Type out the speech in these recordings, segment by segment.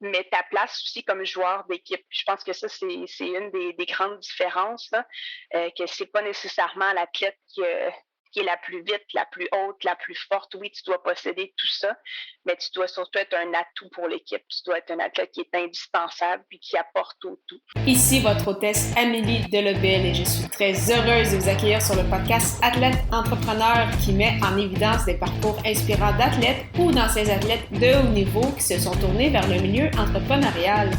mais ta place aussi comme joueur d'équipe. Je pense que ça, c'est une des grandes différences, là, que c'est pas nécessairement l'athlète qui est la plus vite, la plus haute, la plus forte. Oui, tu dois posséder tout ça, mais tu dois surtout être un atout pour l'équipe. Tu dois être un athlète qui est indispensable puis qui apporte au tout. Ici votre hôtesse Amélie Delobel et je suis très heureuse de vous accueillir sur le podcast Athlète Entrepreneur qui met en évidence des parcours inspirants d'athlètes ou d'anciens athlètes de haut niveau qui se sont tournés vers le milieu entrepreneurial.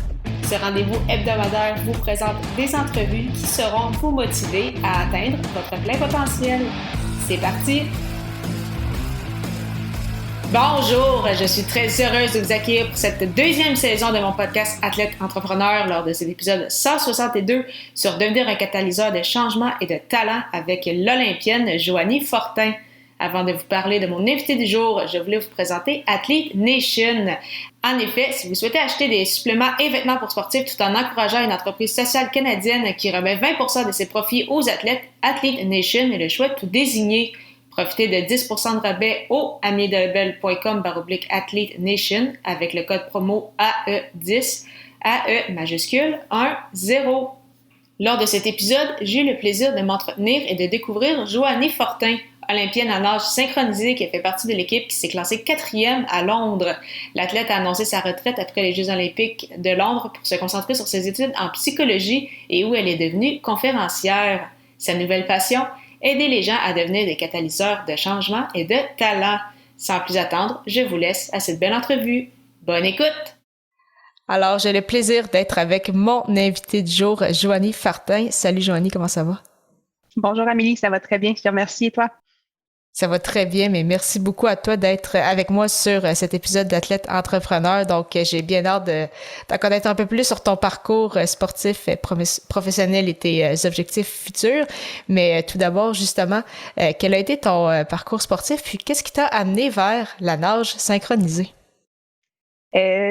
Ce rendez-vous hebdomadaire vous présente des entrevues qui seront vous motiver à atteindre votre plein potentiel. C'est parti! Bonjour, je suis très heureuse de vous accueillir pour cette deuxième saison de mon podcast Athlète Entrepreneur lors de cet épisode 162 sur devenir un catalyseur de changement et de talent avec l'Olympienne Joanie Fortin. Avant de vous parler de mon invité du jour, je voulais vous présenter Athlete Nation. En effet, si vous souhaitez acheter des suppléments et vêtements pour sportifs tout en encourageant une entreprise sociale canadienne qui remet 20% de ses profits aux athlètes, Athlete Nation est le choix tout désigné. Profitez de 10% de rabais au amiedelebel.com/Athlete Nation avec le code promo AE10, AE majuscule 10. Lors de cet épisode, j'ai eu le plaisir de m'entretenir et de découvrir Joanie Fortin, olympienne en nage synchronisé qui a fait partie de l'équipe qui s'est classée 4e à Londres. L'athlète a annoncé sa retraite après les Jeux olympiques de Londres pour se concentrer sur ses études en psychologie et où elle est devenue conférencière. Sa nouvelle passion, aider les gens à devenir des catalyseurs de changement et de talent. Sans plus attendre, je vous laisse à cette belle entrevue. Bonne écoute! Alors, j'ai le plaisir d'être avec mon invité du jour, Joanie Fortin. Salut Joanie, comment ça va? Bonjour Amélie, ça va très bien, je te remercie et toi? Ça va très bien, mais merci beaucoup à toi d'être avec moi sur cet épisode d'Athlète Entrepreneur. Donc, j'ai bien hâte d'en connaître un peu plus sur ton parcours sportif, professionnel et tes objectifs futurs. Mais tout d'abord, justement, quel a été ton parcours sportif? Puis, qu'est-ce qui t'a amené vers la nage synchronisée?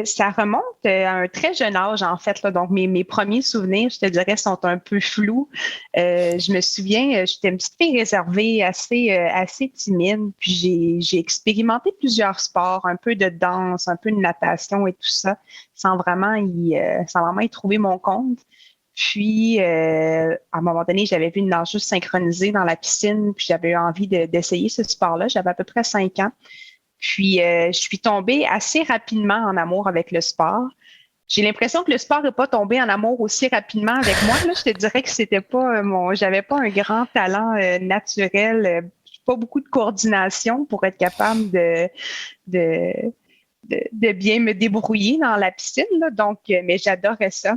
Ça remonte à un très jeune âge, en fait, là. Donc, mes premiers souvenirs, je te dirais, sont un peu flous. Je me souviens, j'étais une petite fille réservée, assez timide. Puis, j'ai expérimenté plusieurs sports, un peu de danse, un peu de natation et tout ça, sans vraiment y trouver mon compte. Puis, à un moment donné, j'avais vu une nageuse synchronisée dans la piscine, puis j'avais eu envie d'essayer ce sport-là. J'avais à peu près 5 ans. Puis, je suis tombée assez rapidement en amour avec le sport. J'ai l'impression que le sport n'est pas tombé en amour aussi rapidement avec moi. Là, je te dirais que c'était pas j'avais pas un grand talent naturel, pas beaucoup de coordination pour être capable de bien me débrouiller dans la piscine. Là. Donc, mais j'adorais ça.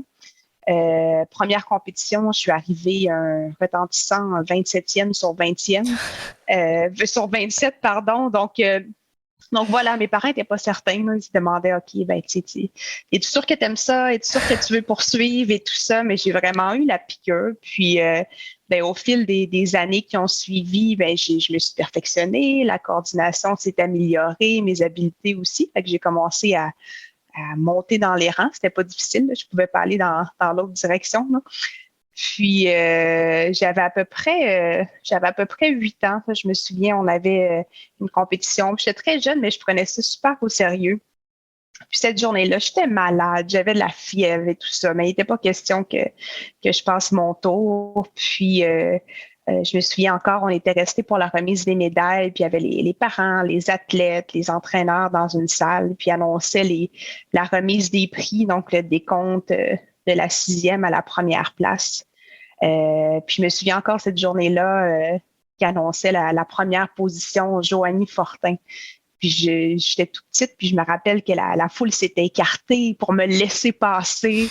Première compétition, je suis arrivée un retentissant 27e sur 20e, sur 27, pardon. Donc voilà, mes parents n'étaient pas certains. Là. Ils se demandaient, OK, es-tu sûr que tu aimes ça? Es-tu sûr que tu veux poursuivre et tout ça? Mais j'ai vraiment eu la piqûre. Puis au fil des années qui ont suivi, je me suis perfectionnée, la coordination s'est améliorée, mes habiletés aussi. Fait que j'ai commencé à monter dans les rangs. C'était pas difficile. Là. Je pouvais pas aller dans l'autre direction. Là. Puis j'avais à peu près 8 ans. Je me souviens, on avait une compétition. J'étais très jeune, mais je prenais ça super au sérieux. Puis cette journée-là, j'étais malade, j'avais de la fièvre et tout ça, mais il n'était pas question que je passe mon tour. Puis je me souviens encore, on était restés pour la remise des médailles, puis il y avait les parents, les athlètes, les entraîneurs dans une salle, puis annonçaient la remise des prix, donc le décompte de la 6e à la première place. Puis je me souviens encore cette journée-là qui annonçait la première position, Joanie Fortin. Puis j'étais toute petite, puis je me rappelle que la foule s'était écartée pour me laisser passer,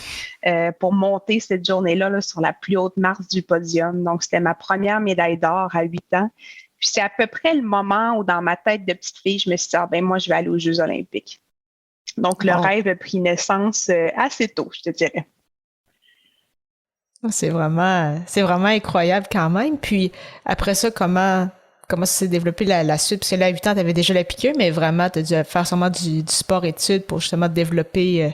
pour monter cette journée-là là, sur la plus haute marche du podium. Donc, c'était ma première médaille d'or à 8 ans. Puis c'est à peu près le moment où, dans ma tête de petite fille, je me suis dit, moi, je vais aller aux Jeux olympiques. Donc, le rêve a pris naissance assez tôt, je te dirais. C'est vraiment incroyable quand même. Puis après ça, comment ça s'est développé la suite? Parce que là, à 8 ans, tu avais déjà la piqûre, mais vraiment, tu as dû faire sûrement du sport-études pour justement développer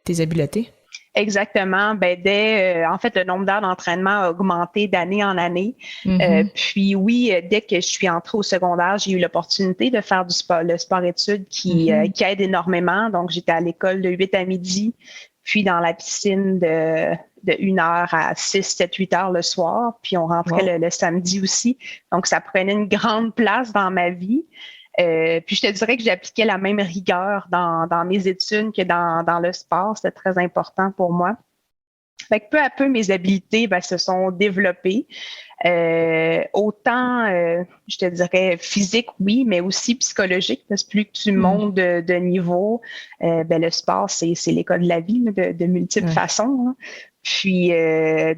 tes habiletés. Exactement. Ben, en fait, le nombre d'heures d'entraînement a augmenté d'année en année. Puis oui, dès que je suis entrée au secondaire, j'ai eu l'opportunité de faire le sport-études qui aide énormément. Donc, j'étais à l'école de 8 à midi, puis dans la piscine de 1 heure à 6, 7, 8 heures le soir. Puis on rentrait le samedi aussi. Donc, ça prenait une grande place dans ma vie. Puis je te dirais que j'appliquais la même rigueur dans mes études que dans le sport. C'était très important pour moi. Fait que peu à peu, mes habiletés se sont développées. Autant, je te dirais, physique, oui, mais aussi psychologique, parce que plus que tu montes de niveau, le sport, c'est l'école de la vie de multiples façons. Hein. Puis,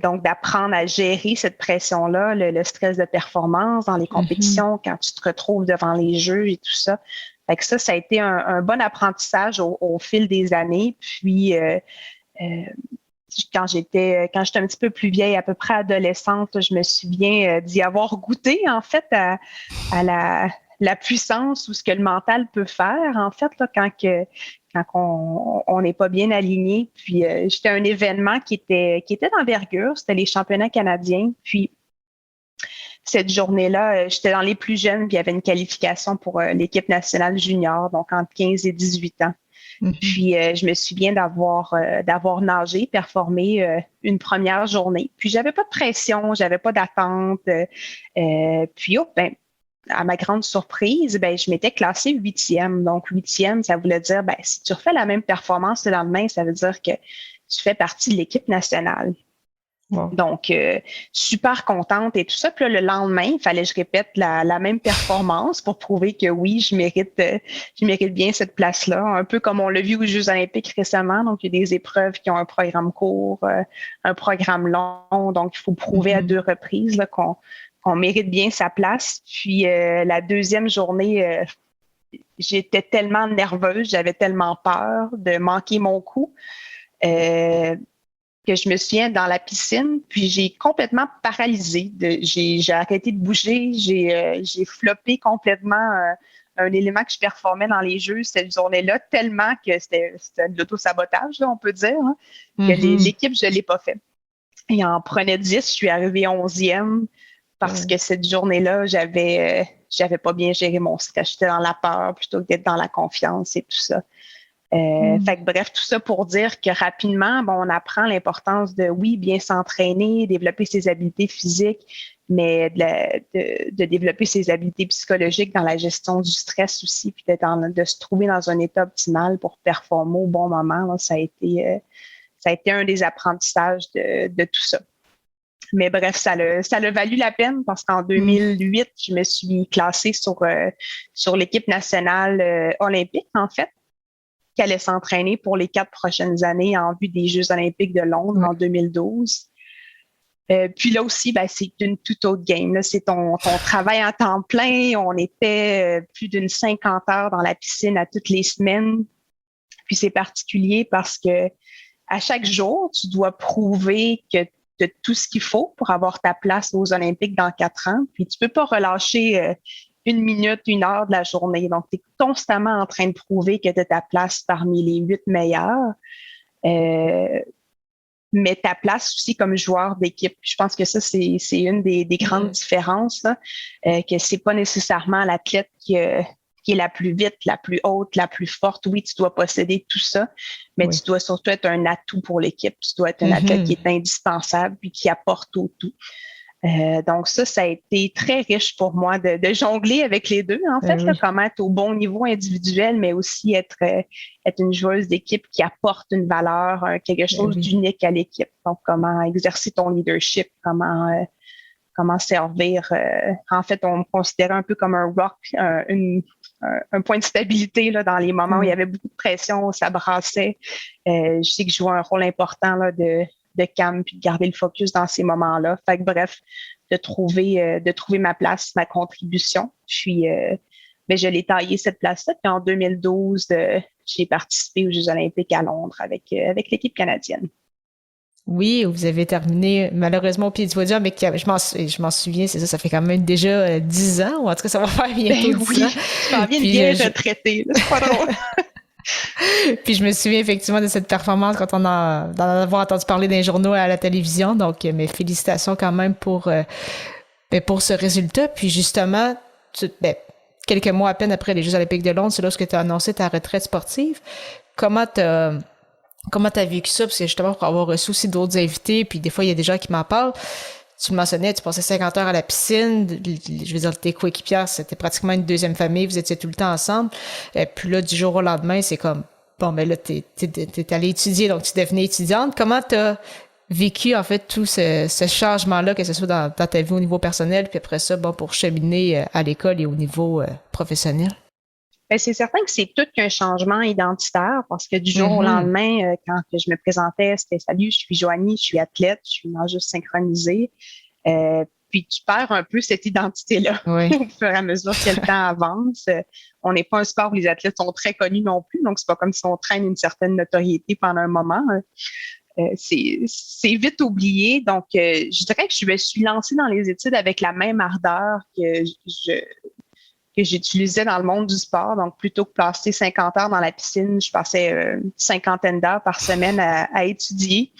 donc, d'apprendre à gérer cette pression-là, le stress de performance dans les compétitions, quand tu te retrouves devant les jeux et tout ça. Fait que ça a été un bon apprentissage au fil des années. Puis, quand j'étais un petit peu plus vieille, à peu près adolescente, je me souviens d'y avoir goûté, en fait, à la puissance ou ce que le mental peut faire, en fait, là, quand on n'est pas bien aligné. Puis, j'étais à un événement qui était d'envergure, c'était les championnats canadiens. Puis, cette journée-là, j'étais dans les plus jeunes, puis il y avait une qualification pour l'équipe nationale junior, donc entre 15 et 18 ans. Puis, je me souviens d'avoir nagé, performé une première journée. Puis, j'avais pas de pression, j'avais pas d'attente. Puis, à ma grande surprise, je m'étais classée 8e. Donc, 8e, ça voulait dire, si tu refais la même performance le lendemain, ça veut dire que tu fais partie de l'équipe nationale. Wow. Donc, super contente et tout ça. Puis là, le lendemain, il fallait que je répète la même performance pour prouver que oui, je mérite bien cette place-là. Un peu comme on l'a vu aux Jeux olympiques récemment. Donc, il y a des épreuves qui ont un programme court, un programme long. Donc, il faut prouver à 2 reprises là, qu'on mérite bien sa place. Puis, la deuxième journée, j'étais tellement nerveuse, j'avais tellement peur de manquer mon coup. Que je me souviens dans la piscine, puis j'ai complètement paralysé. J'ai arrêté de bouger, j'ai floppé complètement un élément que je performais dans les jeux cette journée-là, tellement que c'était de l'auto-sabotage, là, on peut dire, hein, que l'équipe, je ne l'ai pas fait. Il en prenait 10, je suis arrivée 11e parce que cette journée-là, j'avais pas bien géré mon stress. J'étais dans la peur plutôt que d'être dans la confiance et tout ça. Fait que bref, tout ça pour dire que rapidement, on apprend l'importance de, oui, bien s'entraîner, développer ses habiletés physiques, mais de développer ses habiletés psychologiques dans la gestion du stress aussi, puis de se trouver dans un état optimal pour performer au bon moment. Là, ça a été un des apprentissages de tout ça. Mais bref, ça l'a valu la peine parce qu'en 2008, je me suis classée sur l'équipe nationale olympique, en fait, qui allait s'entraîner pour les 4 prochaines années en vue des Jeux olympiques de Londres en 2012. Puis là aussi, c'est une toute autre game. Là, c'est ton travail en temps plein. On était plus d'une 50 heures dans la piscine à toutes les semaines. Puis c'est particulier parce que à chaque jour, tu dois prouver que tu as tout ce qu'il faut pour avoir ta place aux Olympiques dans 4 ans. Puis tu peux pas relâcher 1 minute, 1 heure de la journée. Donc, tu es constamment en train de prouver que tu as ta place parmi les 8 meilleurs. Mais ta place aussi comme joueur d'équipe. Je pense que ça, c'est une des grandes différences, là, que c'est pas nécessairement l'athlète qui est la plus vite, la plus haute, la plus forte. Oui, tu dois posséder tout ça, mais tu dois surtout être un atout pour l'équipe. Tu dois être un athlète qui est indispensable puis qui apporte au tout. Donc ça a été très riche pour moi de jongler avec les deux, en fait, là, comment être au bon niveau individuel, mais aussi être une joueuse d'équipe qui apporte une valeur, quelque chose d'unique à l'équipe. Donc, comment exercer ton leadership, comment servir. En fait, on me considérait un peu comme un rock, un point de stabilité là, dans les moments où il y avait beaucoup de pression, ça brassait. Je sais que je jouais un rôle important là, de calme puis de garder le focus dans ces moments-là. Fait que bref, de trouver ma place, ma contribution. Puis, je l'ai taillée cette place-là. Puis en 2012, j'ai participé aux Jeux olympiques à Londres avec l'équipe canadienne. Oui, vous avez terminé malheureusement au pied du podium, mais je m'en souviens, c'est ça fait quand même déjà 10 ans, ou en tout cas ça va faire bientôt 10 ans. Je m'en viens bien retraitée, c'est pas drôle. Puis je me souviens effectivement de cette performance quand d'en avoir entendu parler dans les journaux et à la télévision. Donc, mes félicitations quand même pour ce résultat. Puis justement, quelques mois à peine après les Jeux olympiques de Londres, c'est lorsque tu as annoncé ta retraite sportive. Comment t'as vécu ça? Parce que justement, pour avoir reçu aussi d'autres invités, puis des fois, il y a des gens qui m'en parlent. Tu me mentionnais, tu passais 50 heures à la piscine. Je veux dire, tes coéquipières, c'était pratiquement une deuxième famille. Vous étiez tout le temps ensemble. Puis là, du jour au lendemain, c'est comme, bon, mais là, t'es allée étudier, donc tu devenais étudiante. Comment t'as vécu, en fait, tout ce changement-là, que ce soit dans ta vie au niveau personnel, puis après ça, bon, pour cheminer à l'école et au niveau professionnel? Ben, c'est certain que c'est tout qu'un changement identitaire parce que du jour au lendemain, quand je me présentais, c'était salut, je suis Joanie, je suis athlète, je suis nageuse synchronisée. Puis tu perds un peu cette identité-là Oui. au fur et à mesure que le temps avance. On n'est pas un sport où les athlètes sont très connus non plus, donc c'est pas comme si on traîne une certaine notoriété pendant un moment. C'est vite oublié. Donc, je dirais que je me suis lancée dans les études avec la même ardeur que j'utilisais dans le monde du sport. Donc, plutôt que passer 50 heures dans la piscine, je passais une cinquantaine d'heures par semaine à étudier.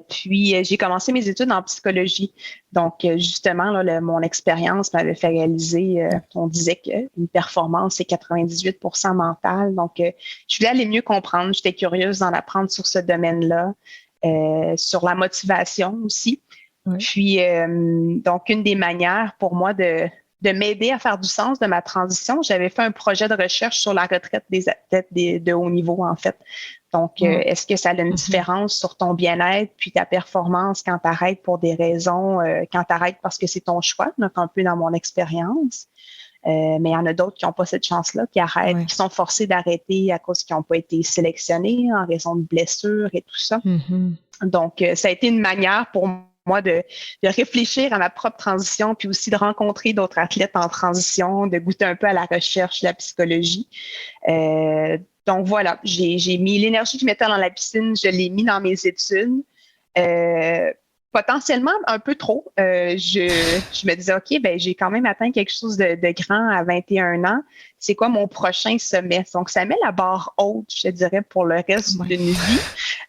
Puis, j'ai commencé mes études en psychologie. Donc, justement, là, mon expérience m'avait fait réaliser, on disait qu'une performance, c'est 98% mental. Donc, je voulais aller mieux comprendre. J'étais curieuse d'en apprendre sur ce domaine-là, sur la motivation aussi. Oui. Puis, donc, une des manières pour moi de m'aider à faire du sens de ma transition, j'avais fait un projet de recherche sur la retraite des athlètes de haut niveau, en fait. Donc, est-ce que ça a une différence sur ton bien-être puis ta performance quand tu arrêtes pour des raisons, quand tu arrêtes parce que c'est ton choix, donc un peu dans mon expérience. Mais il y en a d'autres qui n'ont pas cette chance-là, qui arrêtent, qui sont forcés d'arrêter à cause qu'ils n'ont pas été sélectionnés en raison de blessures et tout ça. Donc, ça a été une manière pour moi de réfléchir à ma propre transition, puis aussi de rencontrer d'autres athlètes en transition, de goûter un peu à la recherche, la psychologie. Donc voilà, j'ai mis l'énergie que je mettais dans la piscine, je l'ai mis dans mes études. Potentiellement un peu trop. Je me disais, OK, ben j'ai quand même atteint quelque chose de grand à 21 ans. C'est quoi mon prochain sommet? Donc, ça met la barre haute, je dirais, pour le reste d'une vie.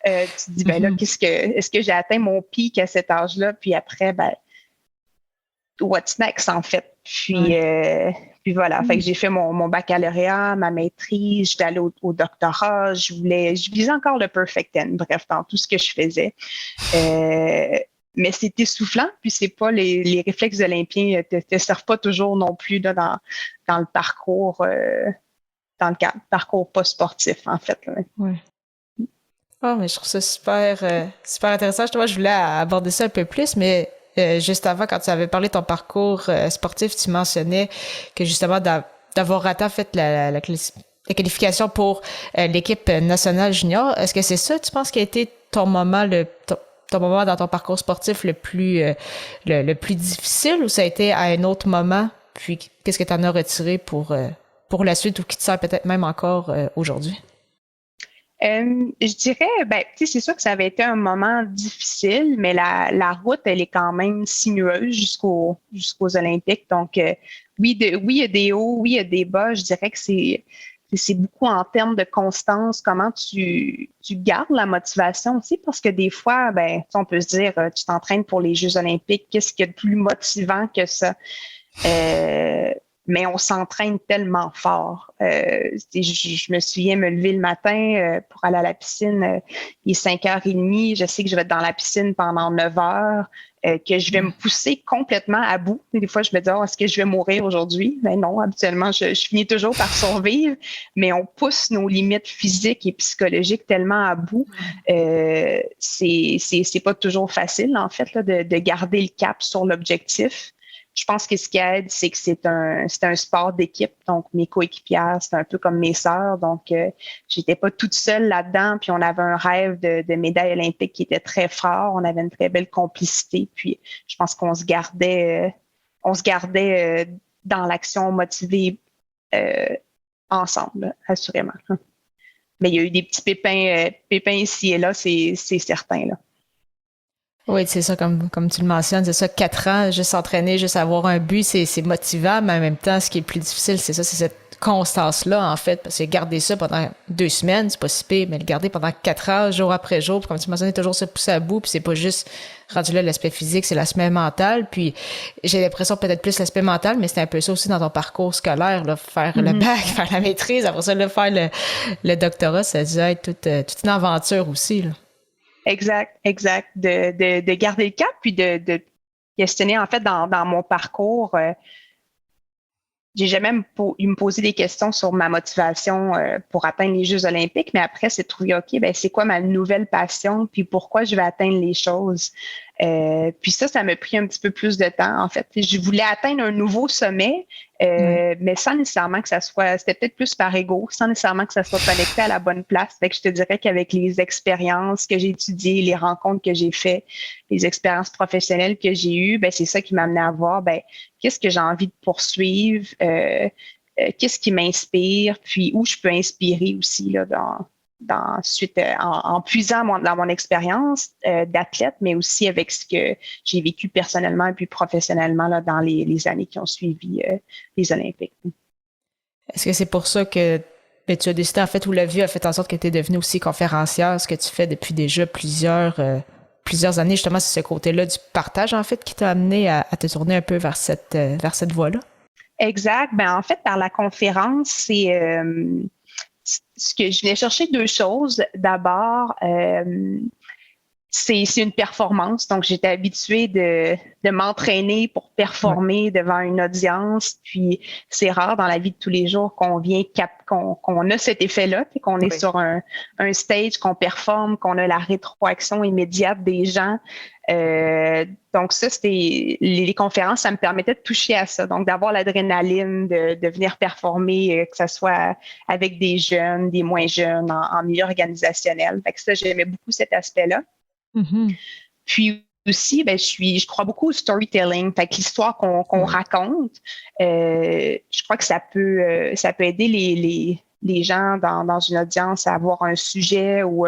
Tu te dis, ben là, est-ce que j'ai atteint mon pic à cet âge-là? Puis après, ben, what's next, en fait? Puis voilà, fait que j'ai fait mon baccalauréat, ma maîtrise, j'étais allée au doctorat, je visais encore le perfect 10, bref, dans tout ce que je faisais. Mais c'est essoufflant, puis c'est pas les réflexes olympiens te servent pas toujours non plus là, dans le parcours parcours pas sportif, en fait. Oui. Oh, mais je trouve ça super intéressant. Justement, je voulais aborder ça un peu plus, mais juste avant, quand tu avais parlé de ton parcours sportif, tu mentionnais que justement d'avoir raté en fait la qualification pour l'équipe nationale junior. Est-ce que c'est ça, tu penses, qui a été ton moment ton moment dans ton parcours sportif le plus difficile, ou ça a été à un autre moment? Puis qu'est-ce que tu en as retiré pour la suite, ou qui te sert peut-être même encore aujourd'hui? Je dirais, c'est sûr que ça avait été un moment difficile, mais la route, elle est quand même sinueuse jusqu'aux Olympiques. Donc, oui, il y a des hauts, oui, il y a des bas. Je dirais que c'est beaucoup en termes de constance, comment tu gardes la motivation aussi, parce que des fois, on peut se dire, tu t'entraînes pour les Jeux olympiques, qu'est-ce qu'il y a de plus motivant que ça? Mais on s'entraîne tellement fort. Je me souviens me lever le matin pour aller à la piscine, il est 5h30, je sais que je vais être dans la piscine pendant 9 heures, que je vais me pousser complètement à bout. Des fois, je me dis, est-ce que je vais mourir aujourd'hui? Ben non, habituellement, je finis toujours par survivre, mais on pousse nos limites physiques et psychologiques tellement à bout. C'est pas toujours facile, en fait, là, de garder le cap sur l'objectif. Je pense que ce qui aide, c'est que c'est un sport d'équipe. Donc, mes coéquipières, c'est un peu comme mes sœurs. Donc, j'étais pas toute seule là-dedans. Puis, on avait un rêve de médaille olympique qui était très fort. On avait une très belle complicité. Puis, je pense qu'on se gardait dans l'action motivée ensemble, assurément. Mais il y a eu des petits pépins ici et là, c'est certain, là. Oui, c'est ça, comme tu le mentionnes, c'est ça, 4 ans, juste s'entraîner, juste avoir un but, c'est motivant, mais en même temps, ce qui est le plus difficile, c'est ça, c'est cette constance-là, en fait, parce que garder ça pendant 2 semaines, c'est pas si pire, mais le garder pendant 4 heures, jour après jour, puis comme tu mentionnes, toujours se pousser à bout, puis c'est pas juste rendu là l'aspect physique, c'est l'aspect mental, puis j'ai l'impression peut-être plus l'aspect mental, mais c'est un peu ça aussi dans ton parcours scolaire, là, faire le bac, faire la maîtrise, après ça, là, faire le doctorat, ça a dû être toute une aventure aussi, là. Exact. De garder le cap, puis de questionner, en fait, dans mon parcours, j'ai jamais eu me poser des questions sur ma motivation pour atteindre les Jeux olympiques, mais après, c'est de trouver, OK, ben c'est quoi ma nouvelle passion, puis pourquoi je vais atteindre les choses. Puis ça m'a pris un petit peu plus de temps, en fait. Je voulais atteindre un nouveau sommet, mais sans nécessairement que ça soit, c'était peut-être plus par ego, sans nécessairement que ça soit connecté à la bonne place. Fait que je te dirais qu'avec les expériences que j'ai étudiées, les rencontres que j'ai faites, les expériences professionnelles que j'ai eues, ben c'est ça qui m'a amené à voir, ben qu'est-ce que j'ai envie de poursuivre, qu'est-ce qui m'inspire, puis où je peux inspirer aussi là, suite en puisant dans mon expérience d'athlète, mais aussi avec ce que j'ai vécu personnellement et puis professionnellement là, dans les années qui ont suivi les Olympiques. Est-ce que c'est pour ça que tu as décidé, en fait, ou la vie a fait en sorte que tu es devenue aussi conférencière, ce que tu fais depuis déjà plusieurs années, justement, c'est ce côté-là du partage, en fait, qui t'a amené à te tourner un peu vers cette voie-là? Exact. Ben, en fait, par la conférence, c'est ce que je venais chercher 2 choses. D'abord, c'est une performance. Donc, j'étais habituée de m'entraîner pour performer devant une audience. Puis, c'est rare dans la vie de tous les jours qu'on qu'on a cet effet-là, puis qu'on est sur un stage, qu'on performe, qu'on a la rétroaction immédiate des gens. Donc, ça, c'était les conférences, ça me permettait de toucher à ça. Donc, d'avoir l'adrénaline, de venir performer, que ce soit avec des jeunes, des moins jeunes, en milieu organisationnel. Fait que ça, j'aimais beaucoup cet aspect-là. Mm-hmm. Puis aussi, ben, je crois beaucoup au storytelling, fait que l'histoire qu'on raconte, je crois que ça peut aider les gens dans une audience à avoir un sujet ou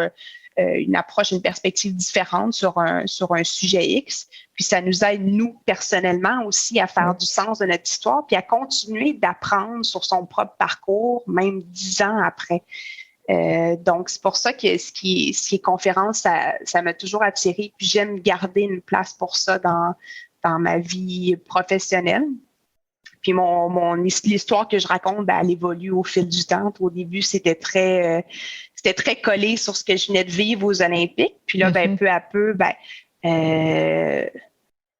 une approche, une perspective différente sur un sujet X. Puis ça nous aide, nous, personnellement aussi, à faire du sens de notre histoire, puis à continuer d'apprendre sur son propre parcours, même 10 ans après. Donc, c'est pour ça que ce qui est conférence, ça m'a toujours attirée. Puis j'aime garder une place pour ça dans ma vie professionnelle. Puis l'histoire que je raconte, ben, elle évolue au fil du temps. Au début, c'était très collé sur ce que je venais de vivre aux Olympiques. Puis là, ben, peu à peu,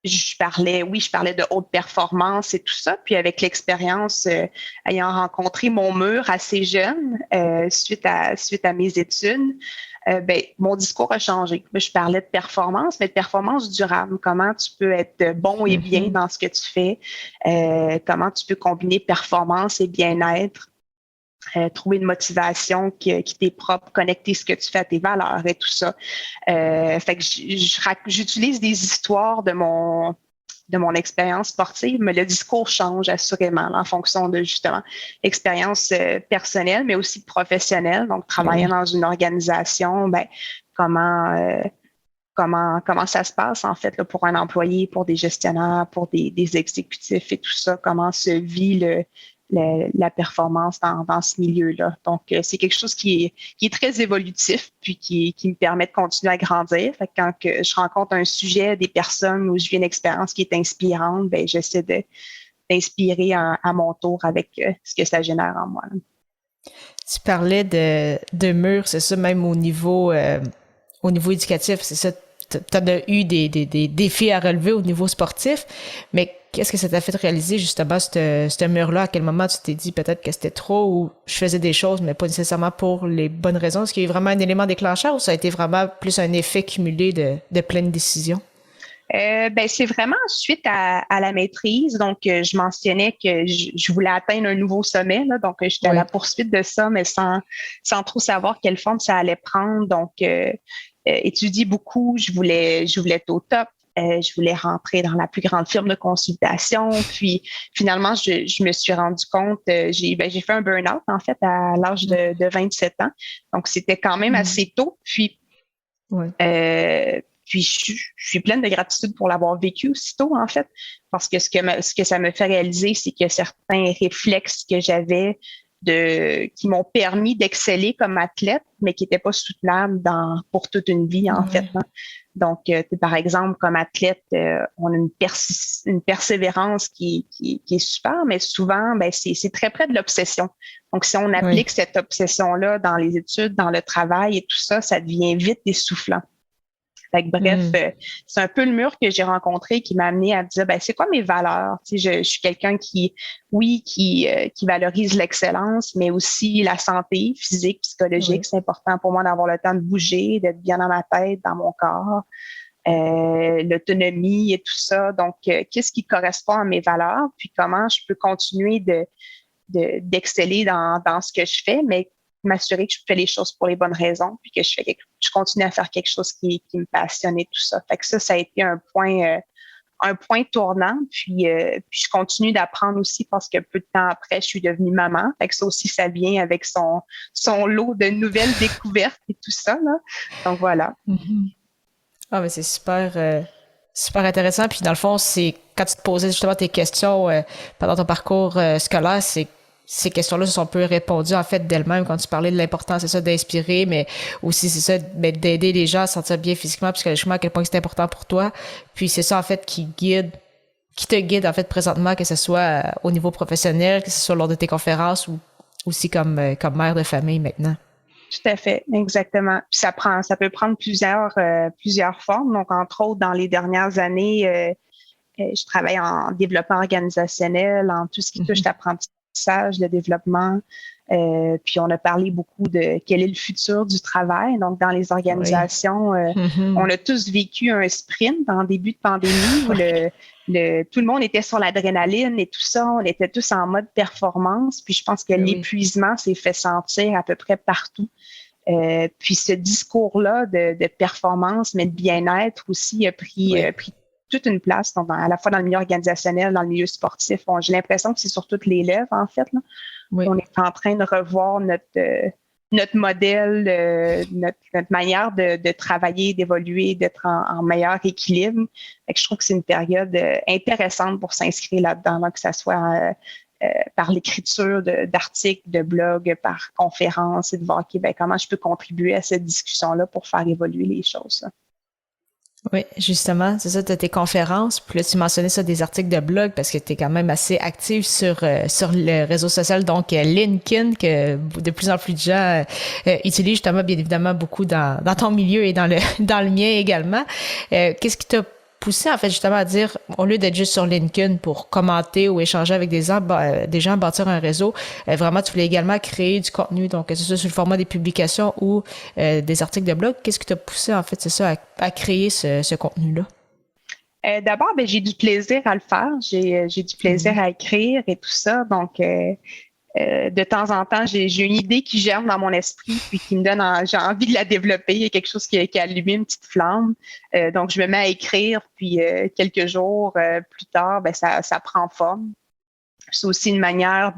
je parlais de haute performance et tout ça. Puis avec l'expérience, ayant rencontré mon mur assez jeune, suite à mes études, mon discours a changé. Je parlais de performance, mais de performance durable. Comment tu peux être bon et bien dans ce que tu fais? Comment tu peux combiner performance et bien-être? Trouver une motivation qui t'est propre, connecter ce que tu fais à tes valeurs et tout ça. Fait que j'utilise des histoires de mon expérience sportive, mais le discours change assurément là, en fonction de justement l'expérience personnelle, mais aussi professionnelle. Donc, travailler dans une organisation, comment ça se passe en fait là, pour un employé, pour des gestionnaires, pour des exécutifs et tout ça, comment se vit la performance dans ce milieu-là. Donc, c'est quelque chose qui est très évolutif, puis qui me permet de continuer à grandir. Fait que quand je rencontre un sujet, des personnes où je vis une expérience qui est inspirante, j'essaie d'inspirer à mon tour avec ce que ça génère en moi. Tu parlais de murs, c'est ça, même au niveau éducatif, c'est ça. Tu as eu des défis à relever au niveau sportif, mais qu'est-ce que ça t'a fait réaliser justement ce mur-là? À quel moment tu t'es dit peut-être que c'était trop ou je faisais des choses, mais pas nécessairement pour les bonnes raisons? Est-ce qu'il y a eu vraiment un élément déclencheur ou ça a été vraiment plus un effet cumulé de pleines décisions? C'est vraiment suite à la maîtrise. Donc, je mentionnais que je voulais atteindre un nouveau sommet. Là, donc, j'étais à la poursuite de ça, mais sans trop savoir quelle forme ça allait prendre. Donc, étudier beaucoup, je voulais être au top. Je voulais rentrer dans la plus grande firme de consultation. Puis, finalement, je me suis rendu compte, j'ai fait un burn-out, en fait, à l'âge de 27 ans. Donc, c'était quand même assez tôt. Puis, puis, je suis pleine de gratitude pour l'avoir vécu aussitôt, en fait, parce que ce que ça me fait réaliser, c'est que certains réflexes que j'avais qui m'ont permis d'exceller comme athlète, mais qui n'étaient pas soutenables pour toute une vie, en fait. Hein. Donc, par exemple, comme athlète, on a une persévérance qui est super, mais souvent, ben, c'est très près de l'obsession. Donc, si on applique cette obsession-là dans les études, dans le travail et tout ça, ça devient vite essoufflant. Fait que, bref, c'est un peu le mur que j'ai rencontré qui m'a amené à me dire, ben, c'est quoi mes valeurs? Tu sais, je suis quelqu'un qui valorise l'excellence, mais aussi la santé physique, psychologique. C'est important pour moi d'avoir le temps de bouger, d'être bien dans ma tête, dans mon corps, l'autonomie et tout ça. Donc, qu'est-ce qui correspond à mes valeurs? Puis comment je peux continuer d'exceller dans ce que je fais, mais m'assurer que je fais les choses pour les bonnes raisons, puis que je continue à faire quelque chose qui me passionne et tout ça. Fait que ça a été un point tournant. Puis je continue d'apprendre aussi parce que peu de temps après, je suis devenue maman. Fait que ça aussi, ça vient avec son lot de nouvelles découvertes et tout ça, là. Donc voilà. Ah, mais c'est super intéressant. Puis dans le fond, c'est quand tu te posais justement tes questions pendant ton parcours scolaire, ces questions-là se sont un peu répondues en fait d'elles-mêmes quand tu parlais de l'importance, c'est ça, d'inspirer, mais aussi c'est ça, d'aider les gens à se sentir bien physiquement, psychologiquement, à quel point c'est important pour toi. Puis c'est ça en fait qui te guide en fait présentement, que ce soit au niveau professionnel, que ce soit lors de tes conférences ou aussi comme mère de famille maintenant. Tout à fait, exactement. Puis ça peut prendre plusieurs formes. Donc, entre autres, dans les dernières années, je travaille en développement organisationnel, en tout ce qui touche l'apprentissage, le développement. Puis on a parlé beaucoup de quel est le futur du travail. Donc, dans les organisations, on a tous vécu un sprint en début de pandémie où tout le monde était sur l'adrénaline et tout ça. On était tous en mode performance. Puis je pense que l'épuisement s'est fait sentir à peu près partout. Puis ce discours-là de performance, mais de bien-être aussi a pris toute une place, donc à la fois dans le milieu organisationnel, dans le milieu sportif. J'ai l'impression que c'est sur toutes les lèvres, en fait. Là. On est en train de revoir notre modèle, notre manière de travailler, d'évoluer, d'être en meilleur équilibre. Fait que je trouve que c'est une période intéressante pour s'inscrire là-dedans, là, que ça soit par l'écriture d'articles, de blogs, par conférences, et de voir comment je peux contribuer à cette discussion-là pour faire évoluer les choses. Là. Oui, justement, c'est ça, tu as tes conférences, puis là, tu mentionnais ça, des articles de blog, parce que tu es quand même assez active sur le réseau social, donc LinkedIn, que de plus en plus de gens utilisent justement, bien évidemment, beaucoup dans ton milieu et dans le mien également. Qu'est-ce qui t'a poussé, en fait, justement, à dire, au lieu d'être juste sur LinkedIn pour commenter ou échanger avec des gens, bâtir un réseau, vraiment, tu voulais également créer du contenu, donc que ce soit sous le format des publications ou des articles de blog. Qu'est-ce qui t'a poussé, en fait, c'est ça, à créer ce contenu-là? D'abord, j'ai du plaisir à le faire. J'ai du plaisir à écrire et tout ça. Donc, de temps en temps, j'ai une idée qui germe dans mon esprit puis qui me donne, j'ai envie de la développer. Il y a quelque chose qui a allumé une petite flamme. Donc, je me mets à écrire puis quelques jours plus tard, ça prend forme. C'est aussi une manière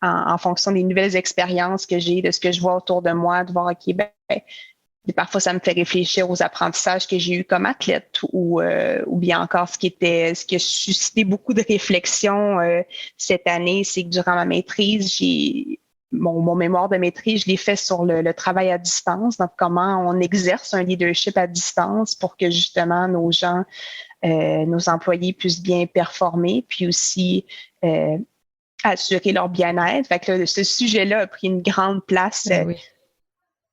en fonction des nouvelles expériences que j'ai, de ce que je vois autour de moi, de voir, OK, parfois, ça me fait réfléchir aux apprentissages que j'ai eus comme athlète ou bien encore ce qui a suscité beaucoup de réflexion cette année, c'est que durant ma maîtrise, mon mémoire de maîtrise, je l'ai fait sur le travail à distance, donc comment on exerce un leadership à distance pour que justement nos gens, nos employés puissent bien performer, puis aussi assurer leur bien-être. Fait que là, ce sujet-là a pris une grande place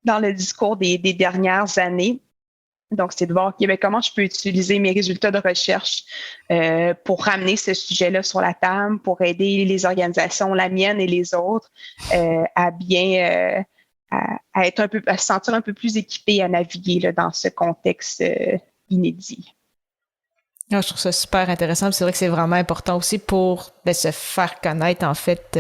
dans le discours des dernières années. Donc, c'est de voir comment je peux utiliser mes résultats de recherche pour ramener ce sujet-là sur la table, pour aider les organisations, la mienne et les autres, à se sentir un peu plus équipés à naviguer là, dans ce contexte inédit. Je trouve ça super intéressant. C'est vrai que c'est vraiment important aussi pour se faire connaître, en fait,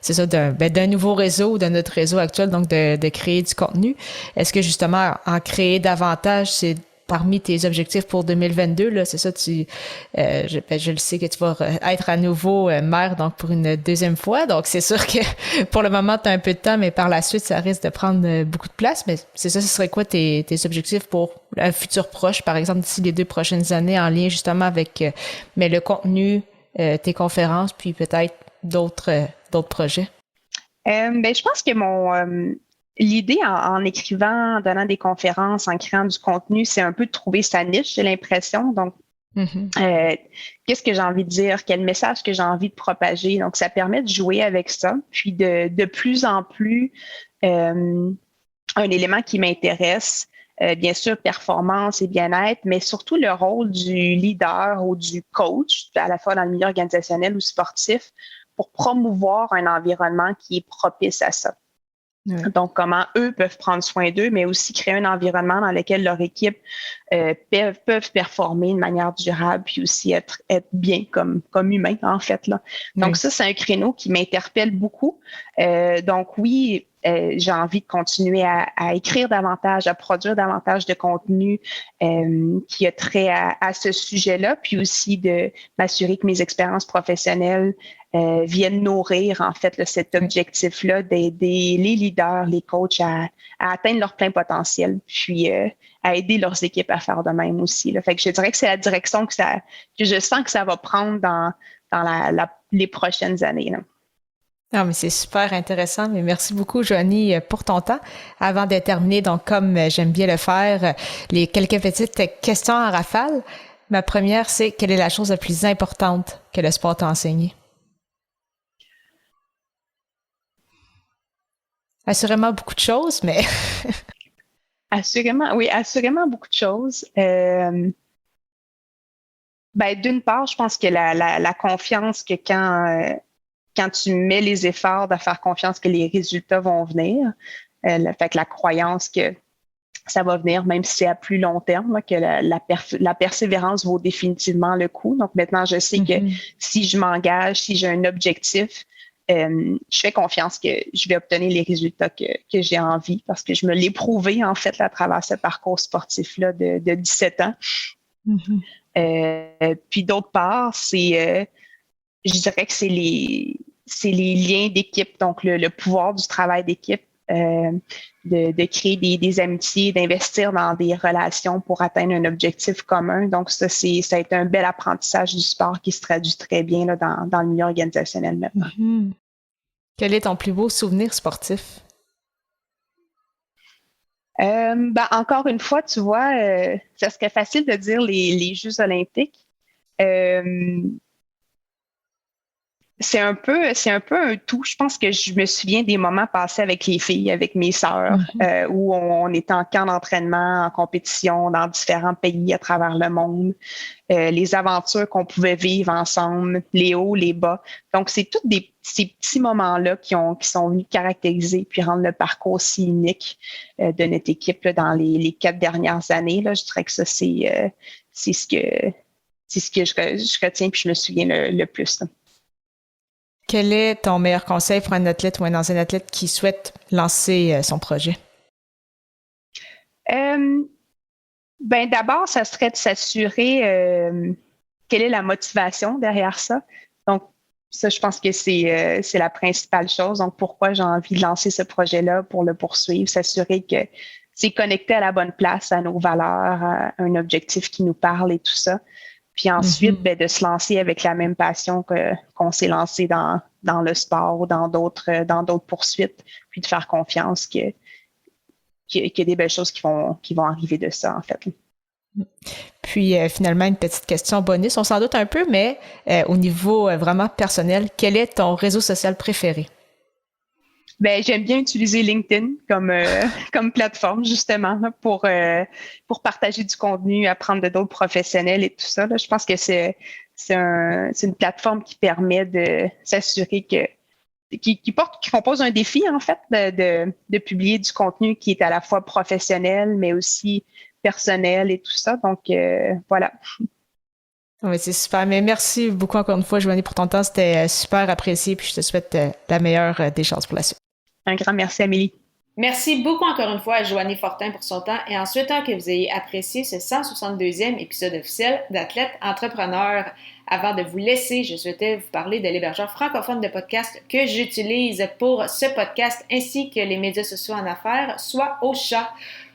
c'est ça, d'un nouveau réseau, de notre réseau actuel, donc de créer du contenu. Est-ce que justement, en créer davantage, c'est parmi tes objectifs pour 2022, là, c'est ça, je le sais que tu vas être à nouveau mère, donc pour une deuxième fois. Donc, c'est sûr que pour le moment, tu as un peu de temps, mais par la suite, ça risque de prendre beaucoup de place. Mais c'est ça, ce serait quoi tes objectifs pour un futur proche, par exemple, d'ici les 2 prochaines années, en lien justement avec le contenu, tes conférences, puis peut-être d'autres projets? Je pense que l'idée en écrivant, en donnant des conférences, en créant du contenu, c'est un peu de trouver sa niche, j'ai l'impression. Donc, qu'est-ce que j'ai envie de dire? Quel message que j'ai envie de propager? Donc, ça permet de jouer avec ça. Puis, de plus en plus, un élément qui m'intéresse, bien sûr, performance et bien-être, mais surtout le rôle du leader ou du coach, à la fois dans le milieu organisationnel ou sportif, pour promouvoir un environnement qui est propice à ça. Ouais. Donc, comment eux peuvent prendre soin d'eux, mais aussi créer un environnement dans lequel leur équipe peuvent performer de manière durable, puis aussi être bien comme humain, en fait. Là. Donc, ça, c'est un créneau qui m'interpelle beaucoup. Donc, oui, j'ai envie de continuer à écrire davantage, à produire davantage de contenu qui a trait à ce sujet-là, puis aussi de m'assurer que mes expériences professionnelles viennent nourrir, en fait, là, cet objectif-là d'aider les leaders, les coachs à atteindre leur plein potentiel, puis à aider leurs équipes à faire de même aussi. Là. Fait que je dirais que c'est la direction que je sens que ça va prendre dans les prochaines années. Là. Non, mais c'est super intéressant. Mais merci beaucoup, Joanie, pour ton temps. Avant de terminer, donc, comme j'aime bien le faire, les quelques petites questions en rafale. Ma première, c'est quelle est la chose la plus importante que le sport t'a enseigné? Assurément beaucoup de choses, mais... Assurément, oui, assurément beaucoup de choses. D'une part, je pense que la confiance que quand tu mets les efforts de faire confiance que les résultats vont venir, fait que la croyance que ça va venir, même si c'est à plus long terme, là, que la persévérance vaut définitivement le coup. Donc maintenant, je sais que si je m'engage, si j'ai un objectif, je fais confiance que je vais obtenir les résultats que j'ai envie parce que je me l'ai prouvé, en fait, là, à travers ce parcours sportif-là de 17 ans. Puis d'autre part, je dirais que c'est les liens d'équipe, donc le pouvoir du travail d'équipe, de créer des amitiés, d'investir dans des relations pour atteindre un objectif commun. Donc ça a été un bel apprentissage du sport qui se traduit très bien là, dans le milieu organisationnel maintenant. Quel est ton plus beau souvenir sportif? Encore une fois, tu vois, ça serait facile de dire les Jeux olympiques. C'est un peu un tout. Je pense que je me souviens des moments passés avec les filles, avec mes sœurs, où on était en camp d'entraînement, en compétition dans différents pays à travers le monde, les aventures qu'on pouvait vivre ensemble, les hauts, les bas. Donc, c'est tous ces petits moments-là qui sont venus caractériser puis rendre le parcours si unique de notre équipe là, dans les 4 dernières années. Là, je dirais que ça, c'est ce que je retiens puis je me souviens le plus. Là. Quel est ton meilleur conseil pour un athlète ou un ancien athlète qui souhaite lancer son projet? D'abord, ça serait de s'assurer quelle est la motivation derrière ça. Donc, ça, je pense que c'est la principale chose. Donc, pourquoi j'ai envie de lancer ce projet-là pour le poursuivre, s'assurer que c'est connecté à la bonne place, à nos valeurs, à un objectif qui nous parle et tout ça. Puis ensuite, de se lancer avec la même passion qu'on s'est lancé dans le sport ou dans d'autres poursuites, puis de faire confiance qu'il y a des belles choses qui vont arriver de ça, en fait. Puis finalement, une petite question bonus, on s'en doute un peu, mais au niveau vraiment personnel, quel est ton réseau social préféré? J'aime bien utiliser LinkedIn comme plateforme, justement, là, pour partager du contenu, apprendre de d'autres professionnels et tout ça. Là. Je pense que c'est une plateforme qui permet de s'assurer qui compose un défi, en fait, de publier du contenu qui est à la fois professionnel, mais aussi personnel et tout ça. Donc, voilà. Oui, c'est super. Mais merci beaucoup encore une fois, Joanie, pour ton temps. C'était super apprécié. Puis je te souhaite la meilleure des chances pour la suite. Un grand merci, Amélie. Merci beaucoup encore une fois à Joanie Fortin pour son temps et en souhaitant que vous ayez apprécié ce 162e épisode officiel d'Athlète Entrepreneur. Avant de vous laisser, je souhaitais vous parler de l'hébergeur francophone de podcast que j'utilise pour ce podcast ainsi que les médias sociaux en affaires, soit Ocha.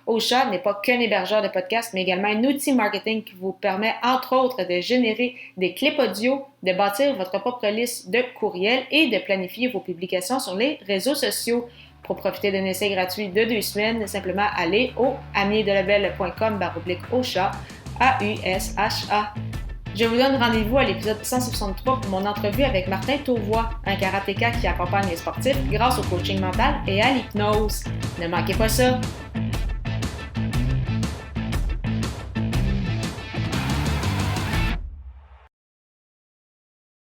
Ocha n'est pas qu'un hébergeur de podcasts, mais également un outil marketing qui vous permet, entre autres, de générer des clips audio, de bâtir votre propre liste de courriels et de planifier vos publications sur les réseaux sociaux. Pour profiter d'un essai gratuit de 2 semaines, simplement allez au amiedelabel.com/Ocha, AUSHA. Je vous donne rendez-vous à l'épisode 163 pour mon entrevue avec Martin Tauvois, un karatéka qui accompagne les sportifs grâce au coaching mental et à l'hypnose. Ne manquez pas ça!